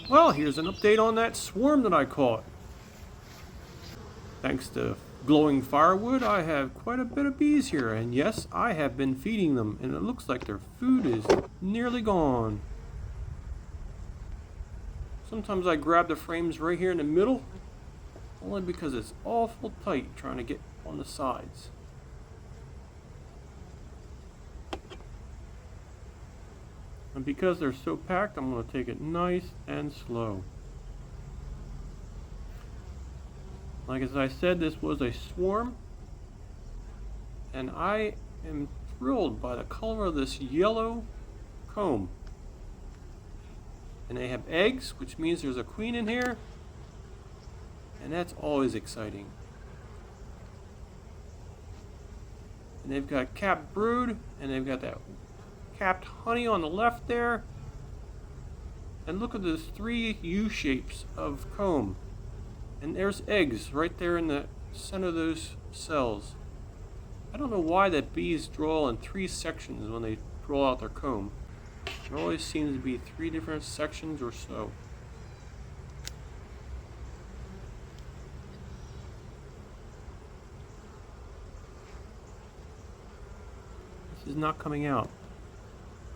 Well, here's an update on that swarm that I caught. Thanks to glowing firewood, I have quite a bit of bees here, and yes, I have been feeding them, and it looks like their food is nearly gone. Sometimes I grab the frames right here in the middle, only because it's awful tight trying to get on the sides. And because they're so packed, I'm going to take it nice and slow. Like as I said, this was a swarm, and I am thrilled by the color of this yellow comb. And they have eggs, which means there's a queen in here, and that's always exciting. And they've got capped brood, and they've got that capped honey on the left there. And look at those three U shapes of comb. And there's eggs right there in the center of those cells. I don't know why that bees draw in three sections when they draw out their comb. There always seems to be three different sections or so. This is not coming out.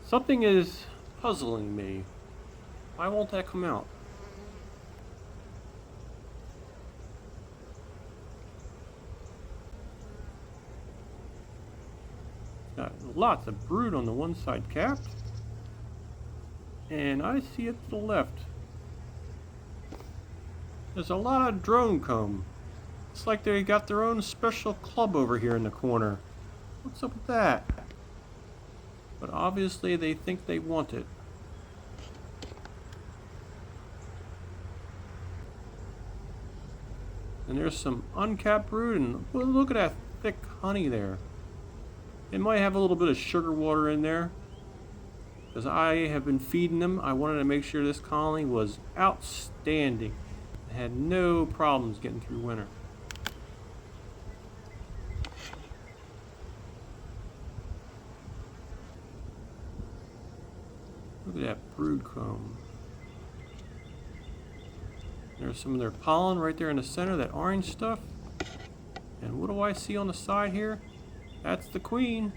Something is puzzling me. Why won't that come out? Got lots of brood on the one side capped. And I see it to the left. There's a lot of drone comb. It's like they got their own special club over here in the corner. What's up with that? But obviously they think they want it. And there's some uncapped brood, and look at that thick honey there. It might have a little bit of sugar water in there. Because I have been feeding them, I wanted to make sure this colony was outstanding. It had no problems getting through winter. Look at that brood comb. There's some of their pollen right there in the center, that orange stuff. And what do I see on the side here? That's the queen.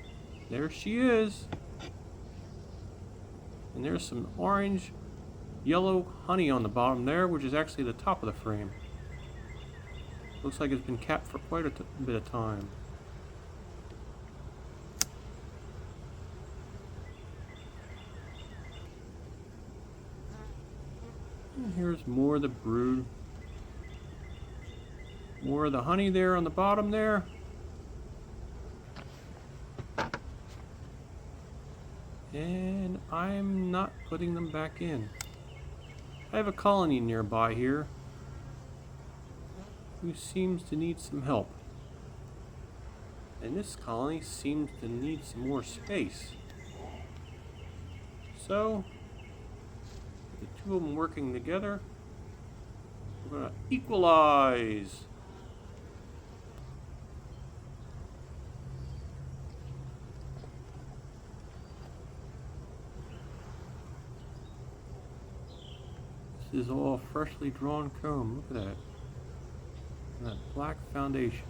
There she is. And there's some orange, yellow honey on the bottom there, which is actually the top of the frame. Looks like it's been capped for quite a bit of time. And here's more of the brood. More of the honey there on the bottom there. And I'm not putting them back in. I have a colony nearby here who seems to need some help. And this colony seems to need some more space. So, with the two of them working together, we're going to equalize. This is all freshly drawn comb. Look at that. And that black foundation.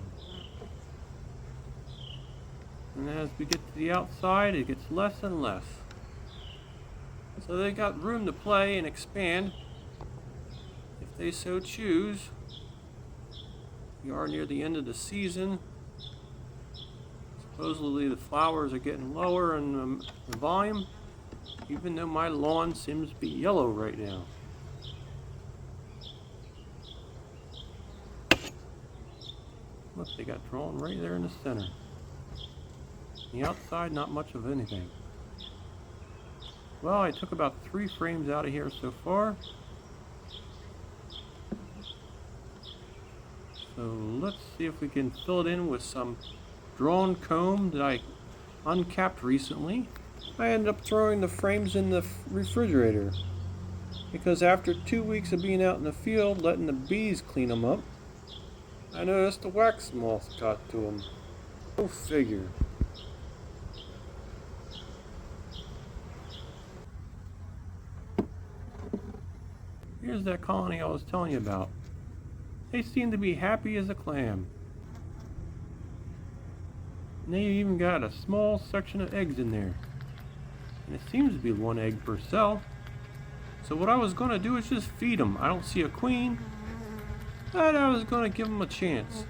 And as we get to the outside, it gets less and less. So they got room to play and expand if they so choose. We are near the end of the season. Supposedly the flowers are getting lower in the volume, even though my lawn seems to be yellow right now. Look, they got drawn right there in the center. The outside, not much of anything. Well, I took about 3 frames out of here so far. So let's see if we can fill it in with some drawn comb that I uncapped recently. I ended up throwing the frames in the refrigerator because after 2 weeks of being out in the field letting the bees clean them up, I noticed the wax moth got to them. Go figure. Here's that colony I was telling you about. They seem to be happy as a clam. And they even got a small section of eggs in there. And it seems to be 1 egg per cell. So what I was going to do is just feed them. I don't see a queen, but I was going to give them a chance.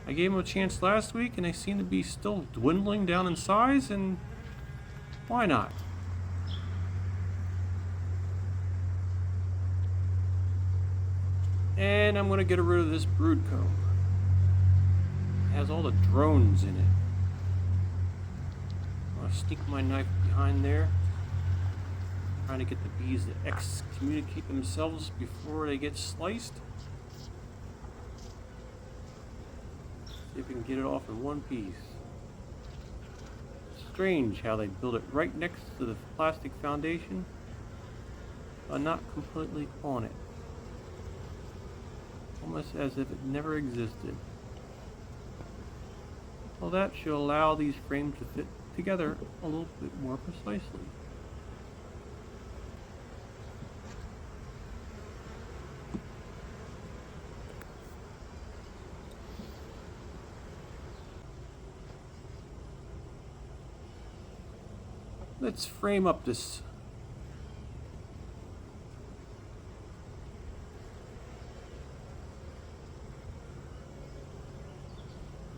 I gave them a chance last week and they seem to be still dwindling down in size, and why not? And I'm going to get rid of this brood comb. It has all the drones in it. I'm going to sneak my knife behind there, trying to get the bees to excommunicate themselves before they get sliced. See if we can get it off in one piece. Strange how they build it right next to the plastic foundation, but not completely on it. Almost as if it never existed. Well, that should allow these frames to fit together a little bit more precisely. Let's frame up this.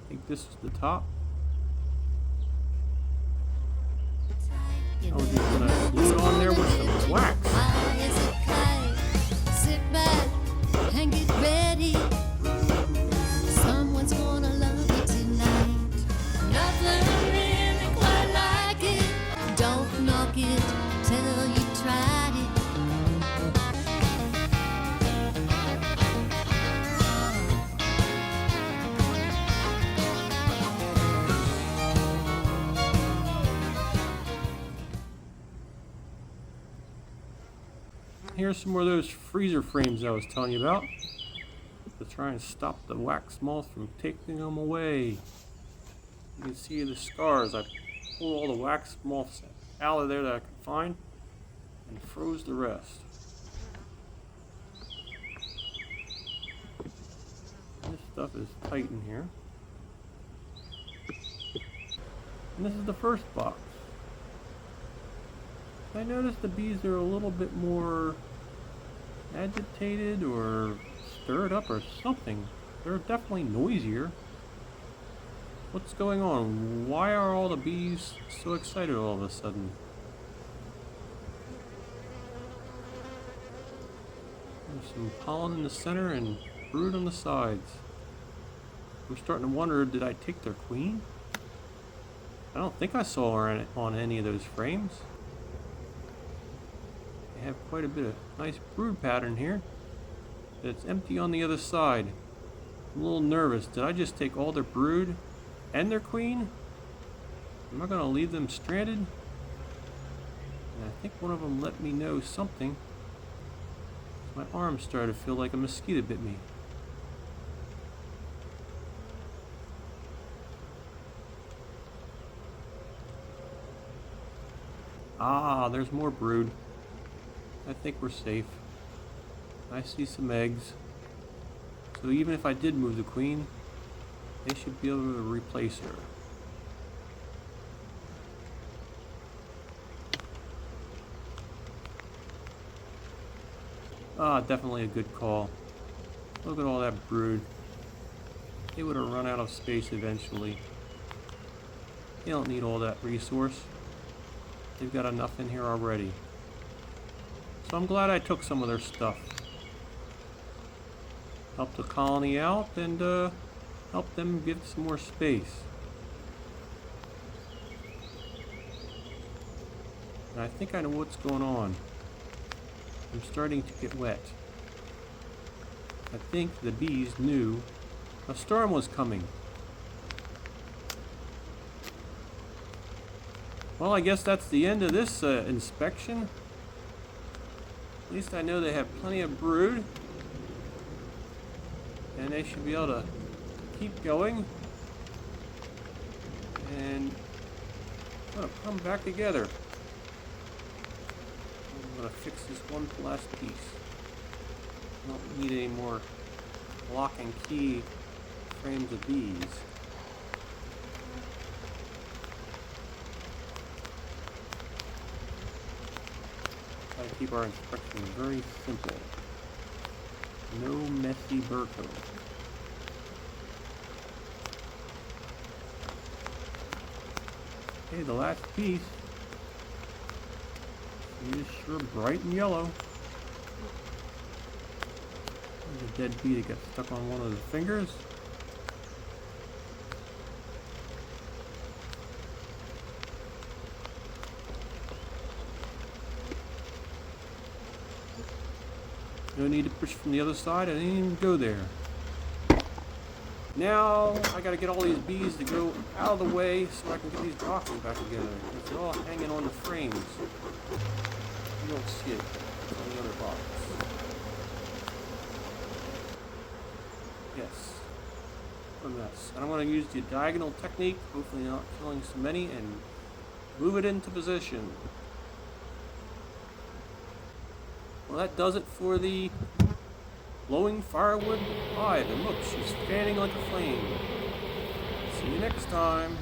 I think this is the top. I was just gonna glue it on there with some wax. Sit back and get ready. Someone's gonna love you tonight. Nothing really quite like it. Don't knock it till you tried it. Here's some more of those freezer frames I was telling you about, to try and stop the wax moth from taking them away. You can see the scars. I pulled all the wax moths out of there that I could find and froze the rest. This stuff is tight in here. And this is the first box. I noticed the bees are a little bit more agitated or stirred up or something. They're definitely noisier. What's going on? Why are all the bees so excited all of a sudden? There's some pollen in the center and brood on the sides. I'm starting to wonder, did I take their queen? I don't think I saw her on any of those frames. They have quite a bit of nice brood pattern here. But it's empty on the other side. I'm a little nervous. Did I just take all their brood and their queen? Am I going to leave them stranded? And I think one of them let me know something. My arm started to feel like a mosquito bit me. Ah, there's more brood. I think we're safe. I see some eggs. So even if I did move the queen, they should be able to replace her. Ah, definitely a good call. Look at all that brood. They would have run out of space eventually. They don't need all that resource. They've got enough in here already. So I'm glad I took some of their stuff. Help the colony out and help them get some more space. And I think I know what's going on. I'm starting to get wet. I think the bees knew a storm was coming. Well, I guess that's the end of this inspection. At least I know they have plenty of brood. And they should be able to keep going. And I'm going to come back together. I'm gonna fix this one last piece. Don't need any more lock and key frames of these. Try to keep our instructions very simple. No messy Berto. Okay, the last piece is sure bright and yellow. There's a dead bee that got stuck on one of the fingers. No need to push from the other side. I didn't even go there. Now I gotta get all these bees to go out of the way so I can get these boxes back together. Because they're all hanging on the frames. You don't see it. It's on the other box. Yes. A mess. And I'm going to use the diagonal technique, hopefully not killing so many, and move it into position. Well, that does it for the glowing firewood hive. And look, she's fanning like a flame. See you next time.